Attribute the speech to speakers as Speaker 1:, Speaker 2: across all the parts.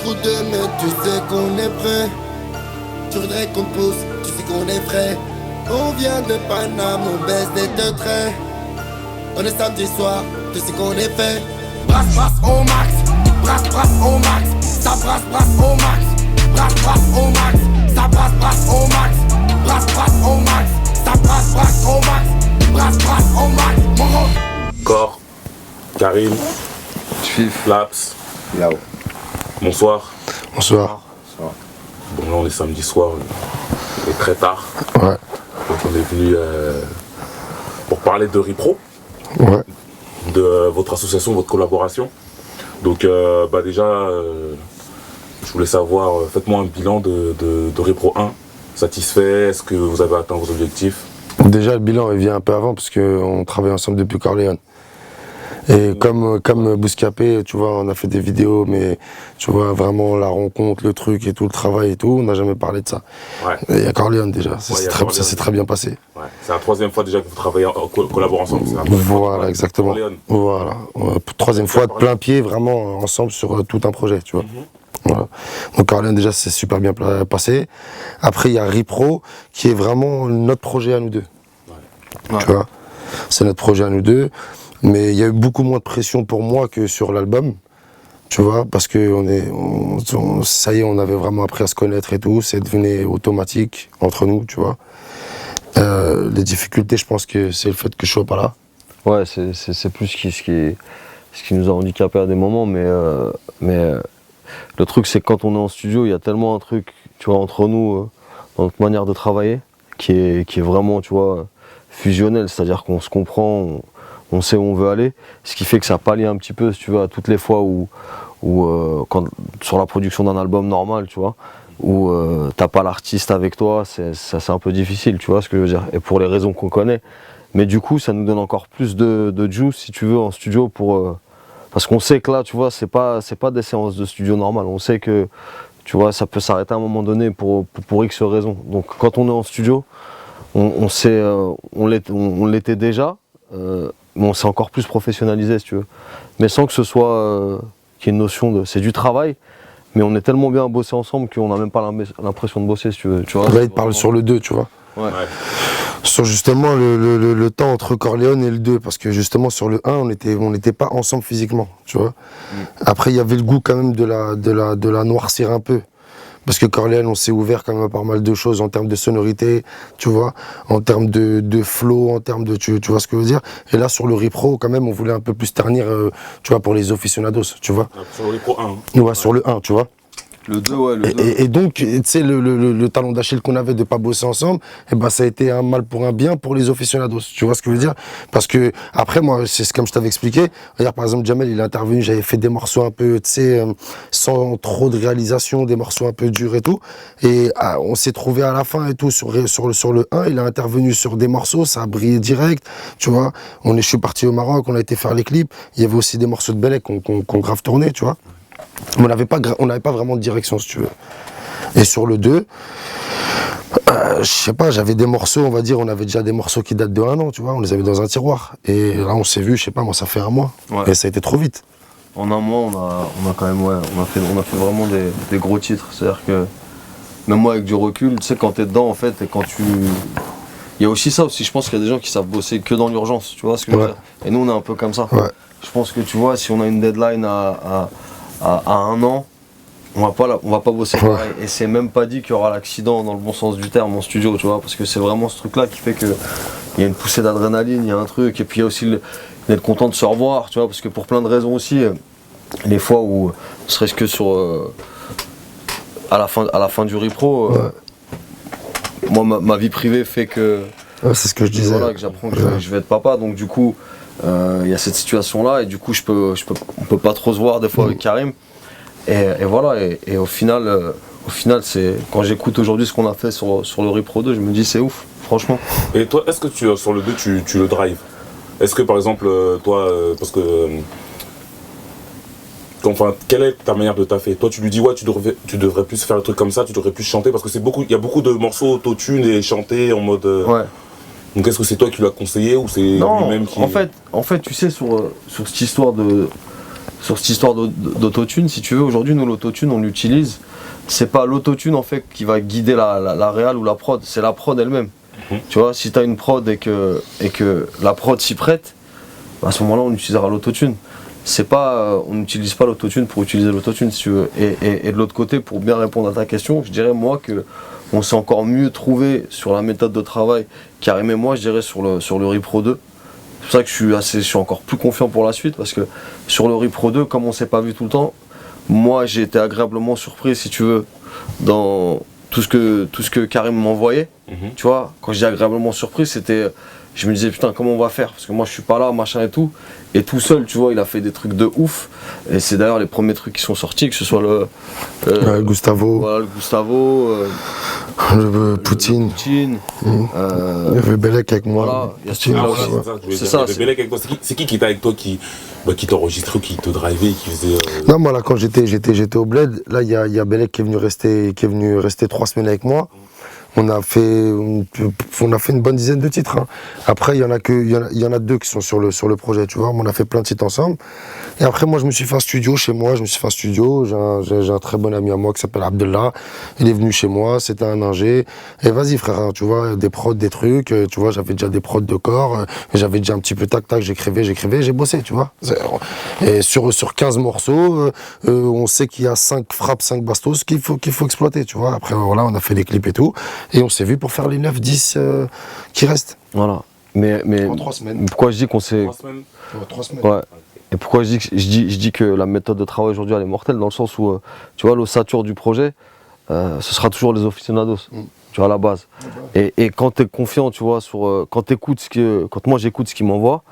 Speaker 1: beaucoup de mais tu sais qu'on est prêt. Tu voudrais qu'on te pousse, tu sais qu'on est frais. On vient de Paname, on baisse des deux traits. On est samedi soir, tu sais qu'on est fait. Brasse, brasse au max, brasse, brasse au max. Ça brasse, brasse au max, brasse, brasse au max. Ça brasse, brasse au max, brasse, brasse au max. Ça brasse, brasse au max, brasse, brasse au max. Mon gros.
Speaker 2: Corps, Karim,
Speaker 3: Fif,
Speaker 2: Laps,
Speaker 3: Yao.
Speaker 4: Bonsoir.
Speaker 5: Bonsoir.
Speaker 4: Bon, là, on est samedi soir, il est très tard.
Speaker 5: Ouais.
Speaker 4: Donc, on est venu pour parler de Ripro,
Speaker 5: Ouais.
Speaker 4: de votre association, votre collaboration. Donc, déjà, je voulais savoir, faites-moi un bilan de Ripro 1. Satisfait? Est-ce que vous avez atteint vos objectifs?
Speaker 5: Déjà, le bilan il vient un peu avant parce qu'on travaille ensemble depuis Corleone. Et comme Bouscapé, tu vois, on a fait des vidéos, mais tu vois, vraiment la rencontre, le truc et tout, le travail et tout, on n'a jamais parlé de ça.
Speaker 4: Ouais.
Speaker 5: Et il y a Corleone déjà, ça
Speaker 4: Corleone.
Speaker 5: s'est très bien passé.
Speaker 4: Ouais. C'est la troisième fois déjà que vous travaillez en collaborant ensemble.
Speaker 5: Voilà, exactement.
Speaker 4: Corleone.
Speaker 5: Voilà. Troisième fois de plein pied, vraiment ensemble sur tout un projet, tu vois. Voilà. Donc Corleone déjà c'est super bien passé. Après il y a Ripro qui est vraiment notre projet à nous deux.
Speaker 4: Ouais.
Speaker 5: Tu vois, c'est notre projet à nous deux. Mais il y a eu beaucoup moins de pression pour moi que sur l'album, tu vois, parce que ça y est, on avait vraiment appris à se connaître et tout, c'est devenu automatique entre nous, tu vois. Les difficultés, je pense que c'est le fait que je sois pas là.
Speaker 3: Ouais, c'est plus ce qui nous a handicapés à des moments, mais le truc c'est que quand on est en studio, il y a tellement un truc, tu vois, entre nous, dans notre manière de travailler, qui est vraiment, tu vois, fusionnel, c'est-à-dire qu'on se comprend, on sait où on veut aller, ce qui fait que ça pallie un petit peu, si tu veux, à toutes les fois où sur la production d'un album normal, tu vois, où t'as pas l'artiste avec toi, c'est un peu difficile, tu vois ce que je veux dire, et pour les raisons qu'on connaît. Mais du coup, ça nous donne encore plus de juice, si tu veux, en studio, parce qu'on sait que là, tu vois, c'est pas des séances de studio normales, on sait que, tu vois, ça peut s'arrêter à un moment donné pour X raisons. Donc quand on est en studio, on sait, on l'était déjà, mais on s'est encore plus professionnalisé, si tu veux. Mais sans que ce soit qu'il y ait une notion de... C'est du travail, mais on est tellement bien à bosser ensemble qu'on n'a même pas l'impression de bosser, si tu veux. Tu vois,
Speaker 5: Là, il parle sur le 2, tu vois.
Speaker 3: Ouais.
Speaker 5: Sur justement le temps entre Corleone et le 2, parce que justement sur le 1, on n'était pas ensemble physiquement, tu vois. Après, il y avait le goût quand même de la noircir un peu. Parce que Corleone, on s'est ouvert quand même à pas mal de choses en termes de sonorité, tu vois, en termes de flow, en termes de... Tu vois ce que je veux dire? Et là, sur le Ripro, quand même, on voulait un peu plus ternir, tu vois, pour les aficionados, tu vois.
Speaker 4: Sur le Ripro 1.
Speaker 5: Ouais, sur le 1, tu vois.
Speaker 3: Le 2, ouais, le 2.
Speaker 5: Et donc, tu sais, le talon d'Achille qu'on avait de pas bosser ensemble, et ben ça a été un mal pour un bien pour les aficionados. Tu vois ce que je veux dire? Parce que, après, moi, c'est comme je t'avais expliqué. Regarde, par exemple, Jamel, il est intervenu, j'avais fait des morceaux un peu, tu sais, sans trop de réalisation, des morceaux un peu durs et tout. Et on s'est trouvé à la fin et tout, sur le 1, il a intervenu sur des morceaux, ça a brillé direct, tu vois. Je suis parti au Maroc, on a été faire les clips. Il y avait aussi des morceaux de Bellec qu'on grave tourné, tu vois. On n'avait pas vraiment de direction, si tu veux. Et sur le 2, je sais pas, j'avais des morceaux, on va dire, on avait déjà des morceaux qui datent de 1 an, tu vois, on les avait dans un tiroir. Et là, on s'est vu, je sais pas, moi, ça fait 1 mois. Ouais. Et ça a été trop vite.
Speaker 3: En 1 mois, on a quand même, ouais, on a fait vraiment des gros titres. C'est-à-dire que, même moi, avec du recul, tu sais, quand t'es dedans, en fait, et quand tu... Il y a aussi ça aussi, je pense qu'il y a des gens qui savent bosser que dans l'urgence, tu vois ce que je veux dire. Et nous, on est un peu comme ça.
Speaker 5: Ouais.
Speaker 3: Je pense que, tu vois, si on a une deadline à 1 an, on va pas bosser pareil. Et c'est même pas dit qu'il y aura l'accident dans le bon sens du terme en studio, tu vois, parce que c'est vraiment ce truc-là qui fait qu'il y a une poussée d'adrénaline, il y a un truc, et puis il y a aussi d'être content de se revoir, tu vois, parce que pour plein de raisons aussi, les fois où, ne serait-ce que sur à la fin du Ripro, moi ma vie privée fait que
Speaker 5: c'est ce que je disais.
Speaker 3: Voilà, que j'apprends que je vais être papa, donc du coup il y a cette situation là et du coup on peut pas trop se voir des fois avec Karim et voilà et au final c'est quand j'écoute aujourd'hui ce qu'on a fait sur le Ripro 2, je me dis c'est ouf franchement.
Speaker 4: Et toi, est-ce que sur le 2 tu le drives? Est-ce que par exemple toi parce que enfin, quelle est ta manière de taffer? Toi tu lui dis ouais tu devrais plus faire le truc comme ça, tu devrais plus chanter parce que il y a beaucoup de morceaux auto-tune et chanter en mode
Speaker 3: ouais.
Speaker 4: Donc est-ce que c'est toi qui lui as conseillé ou c'est lui-même qui...
Speaker 3: En fait, tu sais, sur cette histoire sur cette histoire d'autotune, si tu veux, aujourd'hui, nous, l'autotune, on l'utilise. C'est pas l'autotune, en fait, qui va guider la réal ou la prod, c'est la prod elle-même. Tu vois, si tu as une prod et que la prod s'y prête, à ce moment-là, on utilisera l'autotune. C'est pas, on n'utilise pas l'autotune pour utiliser l'autotune, si tu veux. Et de l'autre côté, pour bien répondre à ta question, je dirais, moi, que on s'est encore mieux trouvé sur la méthode de travail, Karim et moi, je dirais, sur le Repro 2. C'est pour ça que je suis encore plus confiant pour la suite, parce que sur le Repro 2, comme on s'est pas vu tout le temps, moi, j'ai été agréablement surpris, si tu veux, dans tout ce que Karim m'envoyait. Tu vois, quand je dis agréablement surpris, c'était... Je me disais, putain, comment on va faire? Parce que moi, je suis pas là, machin et tout. Et tout seul, tu vois, il a fait des trucs de ouf. Et c'est d'ailleurs les premiers trucs qui sont sortis, que ce soit le
Speaker 5: Gustavo.
Speaker 3: Voilà, le Gustavo.
Speaker 5: Poutine.
Speaker 3: Poutine.
Speaker 5: Il y avait Belek avec moi.
Speaker 3: Voilà, il y a ce
Speaker 5: Poutine,
Speaker 3: truc-là
Speaker 4: Voilà,
Speaker 3: aussi.
Speaker 4: c'est ça. C'est Belek avec toi. C'est qui était avec toi, qui t'enregistrait, qui te drivait, qui faisait.
Speaker 5: Non, moi là, quand j'étais au bled, là, il y a Belek qui est venu rester 3 semaines avec moi. On a fait une bonne dizaine de titres. Hein. Après, il y en a 2 qui sont sur le projet, tu vois. On a fait plein de titres ensemble. Et après, moi, je me suis fait un studio chez moi. J'ai un très bon ami à moi qui s'appelle Abdallah. Il est venu chez moi. C'était un ingé. Et vas-y, frère, hein, tu vois, des prods, des trucs. Tu vois, j'avais déjà des prods de corps. J'avais déjà un petit peu tac, j'écrivais, j'ai bossé, tu vois. Et sur 15 morceaux, on sait qu'il y a 5 frappes, 5 bastos qu'il faut exploiter, tu vois. Après, voilà, on a fait des clips et tout. Et on s'est vu pour faire les 9-10 qui restent.
Speaker 3: Voilà. Mais
Speaker 5: en 3 semaines.
Speaker 3: Pourquoi je dis qu'on s'est...
Speaker 4: 3 semaines.
Speaker 5: 3 semaines.
Speaker 3: Ouais. Et pourquoi je dis que la méthode de travail aujourd'hui elle est mortelle, dans le sens où, tu vois, l'ossature du projet, ce sera toujours les aficionados, tu vois, à la base. Et quand tu es confiant, tu vois, quand moi j'écoute ce qu'il m'envoie,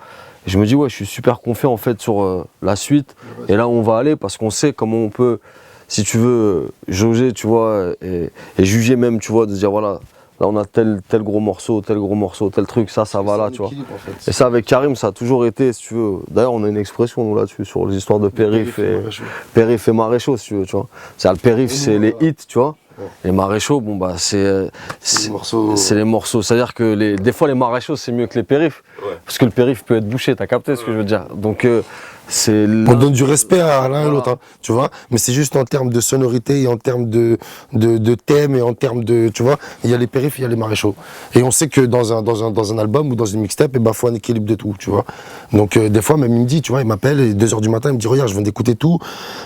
Speaker 3: je me dis, ouais, je suis super confiant en fait sur la suite et là où on va aller, parce qu'on sait comment on peut, si tu veux, jauger, tu vois, et juger même, tu vois, de dire, voilà, là on a tel gros morceau, tel truc, ça va là, tu vois. En fait. Et ça avec Karim, ça a toujours été, si tu veux. D'ailleurs, on a une expression nous là-dessus sur les histoires de périph' et maréchaux, si tu veux, tu vois. C'est le périph', c'est les hits, tu vois. Ouais. Les maréchaux, bon bah c'est les morceaux. C'est-à-dire que des fois les maréchaux c'est mieux que les périphs, parce que le périph' peut être bouché. T'as capté ce que je veux dire? Donc on
Speaker 5: donne du respect à l'un et l'autre, hein, tu vois. Mais c'est juste en termes de sonorité et en termes de thème et en termes de, tu vois, il y a les périphs, il y a les maréchaux. Et on sait que dans un album ou dans une mixtape, faut un équilibre de tout, tu vois. Donc des fois même il me dit, tu vois, il m'appelle et 2h du matin, il me dit, regarde, je viens d'écouter tout,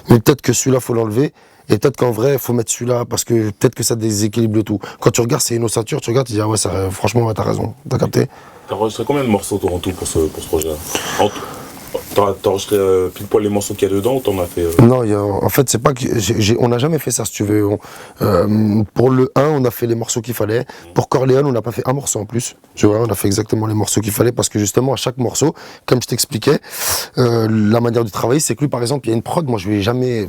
Speaker 5: mais peut-être que celui-là faut l'enlever. Et peut-être qu'en vrai, il faut mettre celui-là, parce que peut-être que ça déséquilibre le tout. Quand tu regardes, c'est une ossature, tu regardes, tu dis, ah ouais, franchement, ouais, t'as raison, t'as capté.
Speaker 4: T'as enregistré combien de morceaux en tout pour ce projet-là? T'as enregistré pile poil les morceaux qu'il y a dedans ou t'en as fait
Speaker 5: Non, en fait, c'est pas que on n'a jamais fait ça, si tu veux. Pour le 1, on a fait les morceaux qu'il fallait. Pour Corleone, on n'a pas fait un morceau en plus. Tu vois, on a fait exactement les morceaux qu'il fallait parce que justement, à chaque morceau, comme je t'expliquais, la manière de travailler, c'est que lui, par exemple, il y a une prod, moi, je lui ai jamais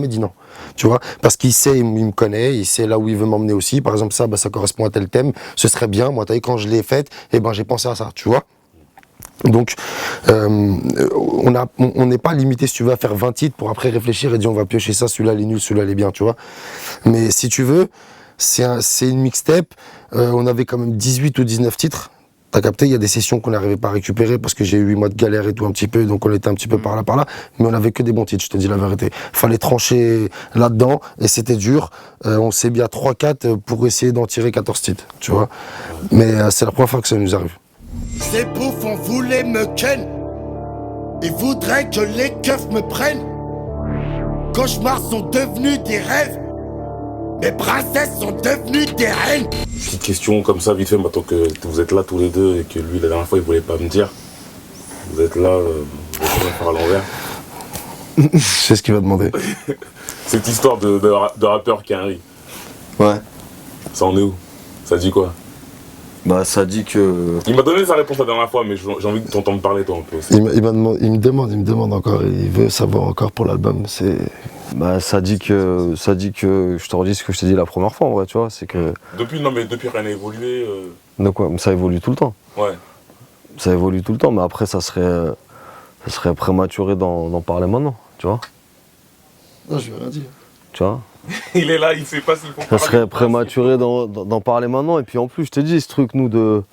Speaker 5: dit non. Tu vois, parce qu'il sait, il me connaît, il sait là où il veut m'emmener aussi. Par exemple, ça correspond à tel thème, ce serait bien. Moi, t'as vu, quand je l'ai faite, j'ai pensé à ça, tu vois. Donc, on n'est pas limité, si tu veux, à faire 20 titres pour après réfléchir et dire on va piocher ça, celui-là il est nul, celui-là il est bien, tu vois. Mais si tu veux, c'est une mixtape, on avait quand même 18 ou 19 titres. T'as capté, il y a des sessions qu'on n'arrivait pas à récupérer parce que j'ai eu 8 mois de galère et tout un petit peu, donc on était un petit peu par là, mais on avait que des bons titres, je te dis la vérité. Fallait trancher là-dedans et c'était dur. On s'est mis à 3-4 pour essayer d'en tirer 14 titres, tu vois. Mais c'est la première fois que ça nous arrive.
Speaker 1: Ces bouffons voulaient me ken. Ils voudraient que les keufs me prennent. Cauchemars sont devenus des rêves. Mes princesses sont devenues des reines.
Speaker 4: Petite question comme ça, vite fait, maintenant que vous êtes là tous les deux et que lui, la dernière fois, il voulait pas me dire. Vous êtes là, vous allez faire à l'envers.
Speaker 5: C'est ce qu'il va demander.
Speaker 4: Cette histoire de rappeur qui arrive.
Speaker 3: Ouais.
Speaker 4: Ça en est où? Ça dit quoi?
Speaker 3: Bah ça dit que...
Speaker 4: Il m'a donné sa réponse la dernière fois, mais j'ai envie de t'entendre parler toi un peu aussi.
Speaker 5: Il me demande encore, il veut savoir encore pour l'album.
Speaker 3: Bah ça dit que je te redis ce que je t'ai dit la première fois en vrai, tu vois, c'est que...
Speaker 4: Depuis rien n'a évolué.
Speaker 3: Donc ouais, ça évolue tout le temps.
Speaker 4: Ouais.
Speaker 3: Ça évolue tout le temps, mais après ça serait prématuré d'en parler maintenant, tu vois.
Speaker 5: Non, je vais rien dire.
Speaker 3: Tu vois.
Speaker 4: Il est là, il sait pas s'il faut
Speaker 3: parler. Ça serait prématuré d'en parler maintenant, et puis en plus je t'ai dit ce truc de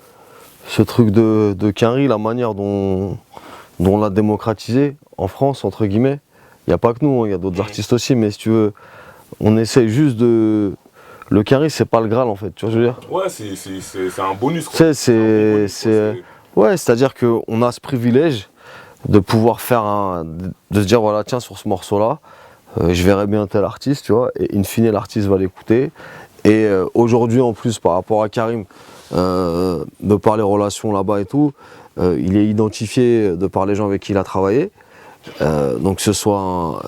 Speaker 3: Quinry, la manière dont on l'a démocratisé, en France, entre guillemets, il n'y a pas que nous, il y a d'autres artistes aussi, mais si tu veux, on essaye juste de... Le carry, c'est pas le Graal en fait, tu vois ce que je veux dire?
Speaker 4: Ouais, c'est un bonus.
Speaker 3: Tu sais, ouais, c'est-à-dire qu'on a ce privilège de pouvoir faire de se dire voilà, tiens, sur ce morceau-là, je verrais bien tel artiste, tu vois, et in fine, l'artiste va l'écouter. Et aujourd'hui, en plus, par rapport à Karim, de par les relations là-bas et tout, il est identifié de par les gens avec qui il a travaillé. Donc que ce soit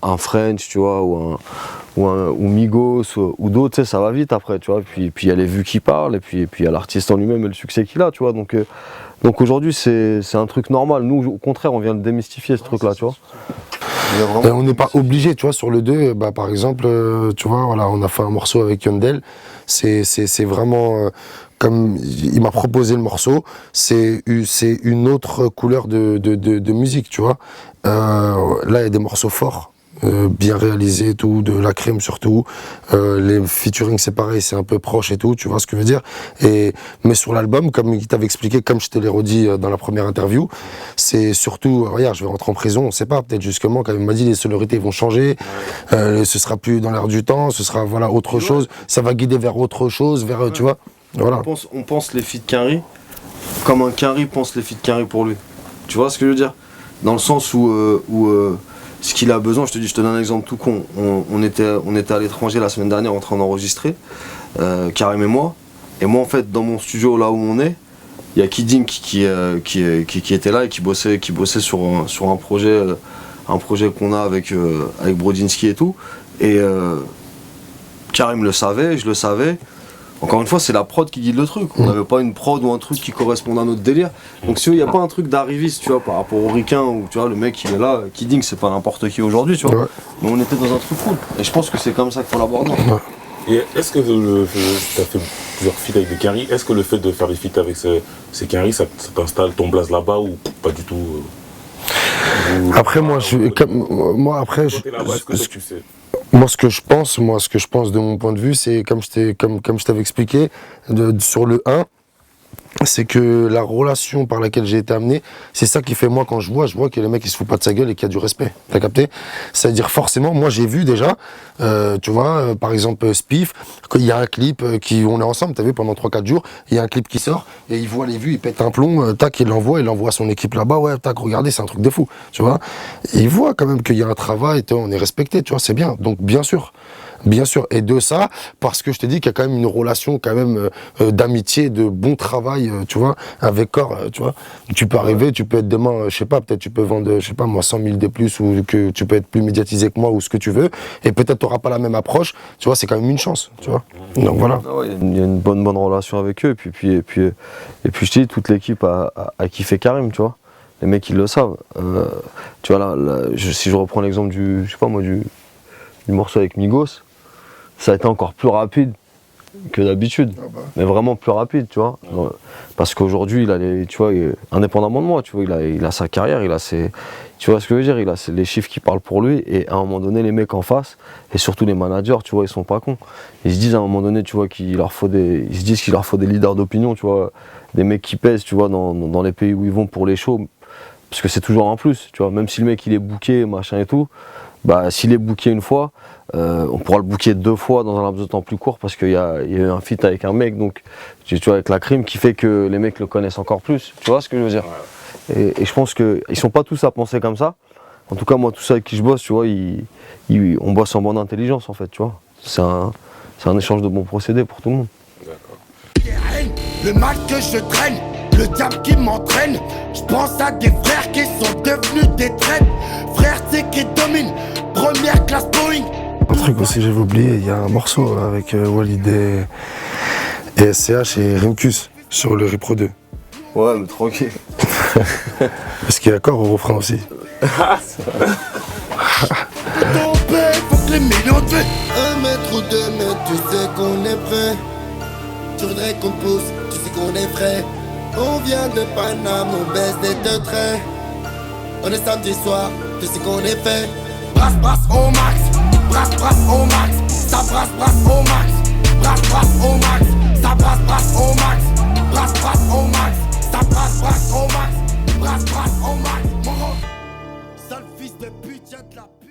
Speaker 3: un French, tu vois, ou Migos ou d'autres, tu sais, ça va vite après, tu vois. Puis il y a les vues qui parlent, et puis il y a l'artiste en lui-même et le succès qu'il a, tu vois. Donc aujourd'hui c'est un truc normal. Nous au contraire on vient de démystifier ce truc-là, tu vois.
Speaker 5: On n'est pas obligé, tu vois, sur le 2, par exemple, tu vois, voilà, on a fait un morceau avec Yandel, c'est vraiment, comme il m'a proposé le morceau, c'est une autre couleur de musique, tu vois. Là, il y a des morceaux forts, bien réalisés et tout, de la crème surtout. Les featuring, c'est pareil, c'est un peu proche et tout, tu vois ce que je veux dire. Mais sur l'album, comme il t'avait expliqué, comme je te l'ai redit dans la première interview, c'est surtout, regarde, je vais rentrer en prison, on sait pas, peut-être justement, quand il m'a dit les sonorités vont changer, ce sera plus dans l'air du temps, ce sera voilà autre chose, ça va guider vers autre chose, vers, tu vois. Voilà.
Speaker 3: On pense les feats Carry comme un Carry pense les feats Carry pour lui. Tu vois ce que je veux dire? Dans le sens où ce qu'il a besoin, je te donne un exemple tout con. On était à l'étranger la semaine dernière en train d'enregistrer, Karim et moi. Et moi en fait dans mon studio là où on est, il y a Kid Ink qui était là et qui bossait sur un projet qu'on a avec Brodinski et tout. Et Karim le savait, je le savais. Encore une fois, c'est la prod qui guide le truc. On n'avait pas une prod ou un truc qui correspondait à notre délire. Donc si il n'y a pas un truc d'arriviste, tu vois, par rapport au Ricain, où tu vois, le mec il est là, Kid Ink, c'est pas n'importe qui aujourd'hui, tu vois. Ouais. Mais on était dans un truc cool. Et je pense que c'est comme ça qu'il faut l'aborder.
Speaker 4: Et est-ce que tu as fait plusieurs feats avec des Carry, est-ce que le fait de faire des feats avec ces Carry, ça t'installe ton blaze là-bas ou pas du tout
Speaker 5: Après, moi, Moi, ce que je pense de mon point de vue, c'est comme je t'avais expliqué, sur le 1, c'est que la relation par laquelle j'ai été amené, c'est ça qui fait moi quand je vois que les mecs ils se foutent pas de sa gueule et qu'il y a du respect. T'as capté? C'est-à-dire forcément, moi j'ai vu déjà, tu vois, par exemple Spiff, qu'il y a un clip on est ensemble, t'as vu, pendant 3-4 jours, il y a un clip qui sort et il voit les vues, il pète un plomb, tac, il l'envoie à son équipe là-bas, ouais, tac, regardez, c'est un truc de fou, tu vois. Et il voit quand même qu'il y a un travail, on est respecté, tu vois, c'est bien. Donc bien sûr, et de ça, parce que je te dis qu'il y a quand même une relation quand même d'amitié, de bon travail, tu vois, avec Corps, tu vois. Tu peux arriver, tu peux être demain, je sais pas, peut-être tu peux vendre, je sais pas moi, 100 000 de plus, ou que tu peux être plus médiatisé que moi, ou ce que tu veux, et peut-être tu n'auras pas la même approche, tu vois, c'est quand même une chance, tu vois. Donc voilà.
Speaker 3: Ah ouais, il y a une bonne relation avec eux, et puis je te dis, toute l'équipe a kiffé Karim, tu vois. Les mecs, ils le savent. Tu vois, si je reprends l'exemple du morceau avec Migos, ça a été encore plus rapide que d'habitude, mais vraiment plus rapide, tu vois. Parce qu'aujourd'hui, tu vois, indépendamment de moi, tu vois, il a sa carrière, tu vois ce que je veux dire, il a les chiffres qui parlent pour lui, et à un moment donné, les mecs en face, et surtout les managers, tu vois, ils sont pas cons. Ils se disent à un moment donné, tu vois, qu'il leur faut des leaders d'opinion, tu vois, des mecs qui pèsent, tu vois, dans les pays où ils vont pour les shows, parce que c'est toujours un plus, tu vois, même si le mec il est booké, machin et tout, bah s'il est booké une fois, on pourra le booker 2 fois dans un laps de temps plus court parce qu'il y a eu un feat avec un mec, donc tu vois, avec la crime qui fait que les mecs le connaissent encore plus, tu vois ce que je veux dire. Et je pense qu'ils sont pas tous à penser comme ça. En tout cas moi, tous ceux avec qui je bosse, tu vois, on bosse en bonne intelligence en fait, tu vois. C'est un échange de bons procédés pour tout le monde.
Speaker 1: Le mal que je traîne, le diable qui m'entraîne. Je pense à des frères qui sont devenus des traînes. Frères, c'est qui dominent, première classe Boeing.
Speaker 5: Un truc aussi, j'avais oublié, il y a un morceau avec Walid et SCH et Rimkus sur le Repro 2.
Speaker 3: Ouais, mais tranquille.
Speaker 5: Parce qu'il y a encore au refrain aussi.
Speaker 1: Tombé, faut que les millions de vues. 1 mètre ou 2 mètres, tu sais qu'on est prêt. Tu voudrais qu'on te pousse, tu sais qu'on est frais. On vient de Paname, on baisse des 2 traits. On est samedi soir, tu sais qu'on est fait. Brasse au max, brasse au max. Ça brasse au max, brasse au max. Ça brasse au max, brasse au max. Ça brasse au max, brasse au max. Sale fils de pute, y'a de la pute.